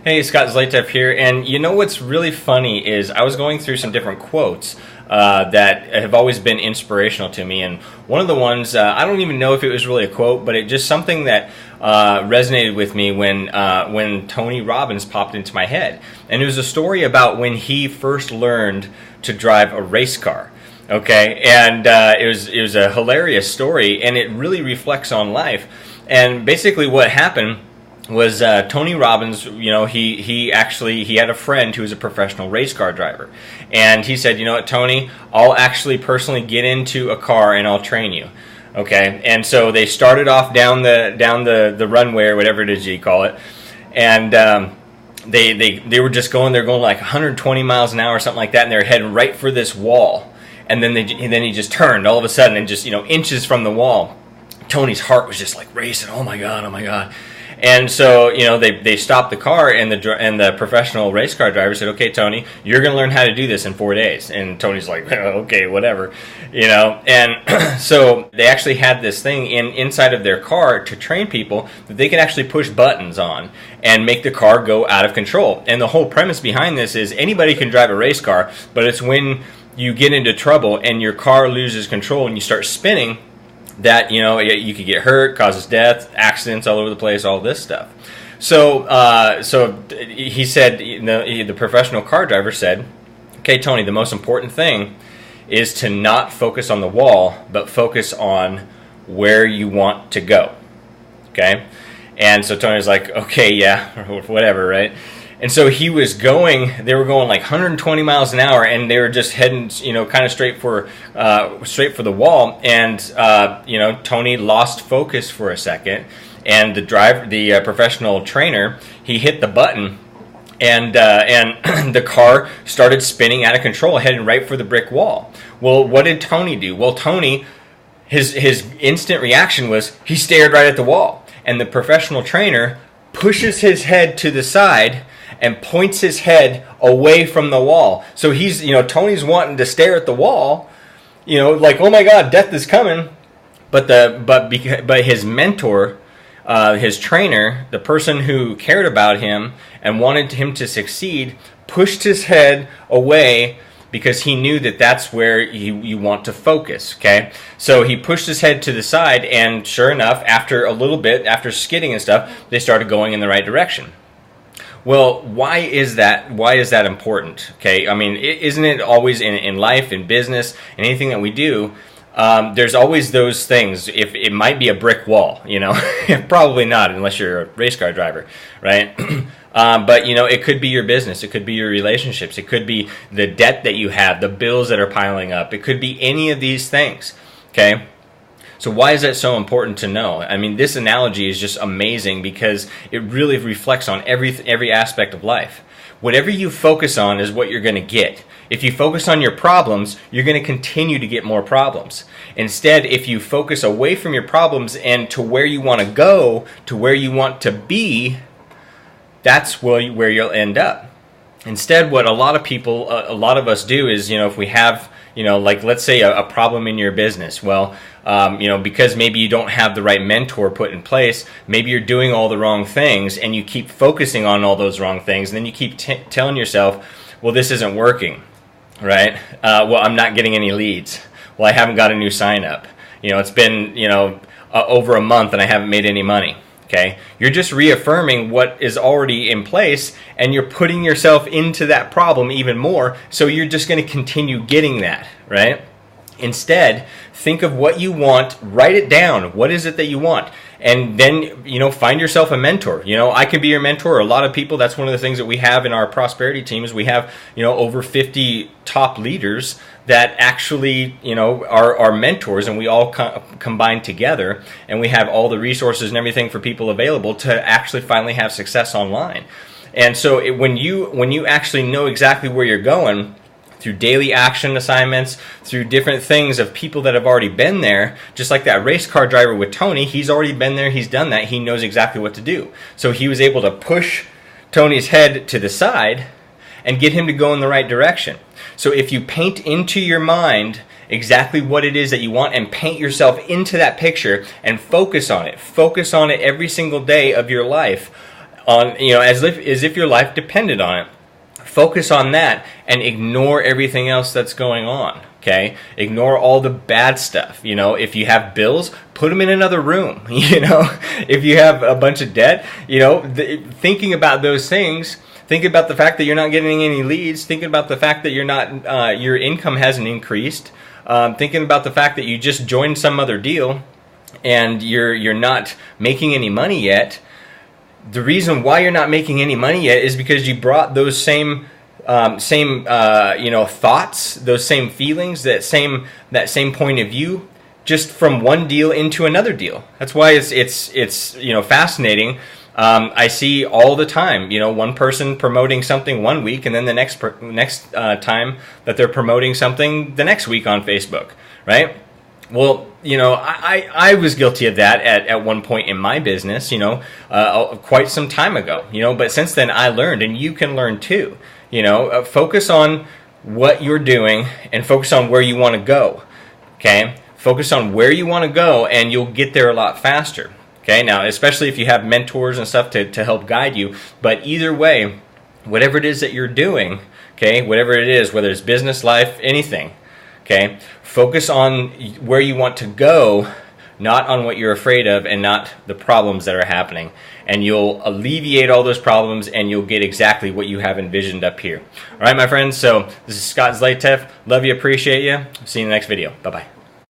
Hey, Scott Zlatev here, and you know what's really funny is I was going through some different quotes that have always been inspirational to me, and one of the ones, I don't even know if it was really a quote, but it just something that resonated with me when Tony Robbins popped into my head, and it was a story about when he first learned to drive a race car. Okay, and it was a hilarious story, and it really reflects on life. And basically, what happened was Tony Robbins, he had a friend who was a professional race car driver, and he said, you know what, Tony, I'll actually personally get into a car and I'll train you. Okay, and so they started off down the runway or whatever it is you call it, and they were just they're going like 120 miles an hour or something like that, and they're heading right for this wall, and then he just turned all of a sudden and just inches from the wall. Tony's heart was just like racing. Oh my god, oh my god. And so, they stopped the car, and the professional race car driver said, okay, Tony, you're going to learn how to do this in 4 days. And Tony's like, okay, whatever, And so they actually had this thing inside of their car to train people that they could actually push buttons on and make the car go out of control. And the whole premise behind this is anybody can drive a race car, but it's when you get into trouble and your car loses control and you start spinning that you could get hurt, causes death, accidents all over the place, all this stuff. So he said, the professional car driver said, okay, Tony, the most important thing is to not focus on the wall, but focus on where you want to go. Okay? And so Tony's like, okay, yeah, or whatever, right? And so they were going like 120 miles an hour, and they were just heading, kind of straight for the wall. And Tony lost focus for a second, and the professional trainer, he hit the button, and the car started spinning out of control, heading right for the brick wall. Well, what did Tony do? Well, Tony, his instant reaction was he stared right at the wall, and the professional trainer pushes his head to the side and points his head away from the wall. So he's, Tony's wanting to stare at the wall, like, oh my God, death is coming. But his mentor, his trainer, the person who cared about him and wanted him to succeed, pushed his head away because he knew that that's where you want to focus, okay? So he pushed his head to the side, and sure enough, after a little bit, after skidding and stuff, they started going in the right direction. Well, why is that? Why is that important? Okay, I mean, isn't it always in life, in business, in anything that we do? There's always those things. If it might be a brick wall, probably not, unless you're a race car driver, right? But it could be your business, it could be your relationships, it could be the debt that you have, the bills that are piling up. It could be any of these things. Okay. So why is that so important to know? I mean, this analogy is just amazing because it really reflects on every aspect of life. Whatever you focus on is what you're going to get. If you focus on your problems, you're going to continue to get more problems. Instead, if you focus away from your problems and to where you want to go, to where you want to be, that's where you'll end up. Instead, what a lot of us do is, if we have, like let's say a problem in your business, well, because maybe you don't have the right mentor put in place, maybe you're doing all the wrong things, and you keep focusing on all those wrong things, and then you keep telling yourself, well, this isn't working, right? Well, I'm not getting any leads. Well, I haven't got a new sign up. It's been, over a month and I haven't made any money. Okay, you're just reaffirming what is already in place, and you're putting yourself into that problem even more, so you're just going to continue getting that, right? Instead, think of what you want, write it down. What is it that you want? And then, find yourself a mentor. I can be your mentor. A lot of people, that's one of the things that we have in our prosperity team is we have, over 50 top leaders that actually, are mentors, and we all combine together, and we have all the resources and everything for people available to actually finally have success online. And so when you actually know exactly where you're going, through daily action assignments, through different things of people that have already been there, just like that race car driver with Tony, he's already been there, he's done that, he knows exactly what to do. So he was able to push Tony's head to the side and get him to go in the right direction. So if you paint into your mind exactly what it is that you want and paint yourself into that picture and focus on it every single day of your life, on, as if your life depended on it. Focus on that and ignore everything else that's going on. Okay, ignore all the bad stuff. If you have bills, put them in another room. If you have a bunch of debt, thinking about those things. Think about the fact that you're not getting any leads. Thinking about the fact that your income hasn't increased. Thinking about the fact that you just joined some other deal and you're not making any money yet. The reason why you're not making any money yet is because you brought those same thoughts, those same feelings, that same point of view, just from one deal into another deal. That's why it's fascinating. I see all the time, one person promoting something one week, and then the next time that they're promoting something the next week on Facebook, right? Well, I was guilty of that at one point in my business, quite some time ago, but since then I learned, and you can learn too. Focus on what you're doing and focus on where you want to go. Okay? Focus on where you want to go and you'll get there a lot faster. Okay? Now, especially if you have mentors and stuff to help guide you. But either way, whatever it is that you're doing, okay, whatever it is, whether it's business, life, anything, okay, focus on where you want to go, not on what you're afraid of and not the problems that are happening. And you'll alleviate all those problems and you'll get exactly what you have envisioned up here. All right, my friends, so this is Scott Zlatev. Love you, appreciate you. See you in the next video. Bye-bye.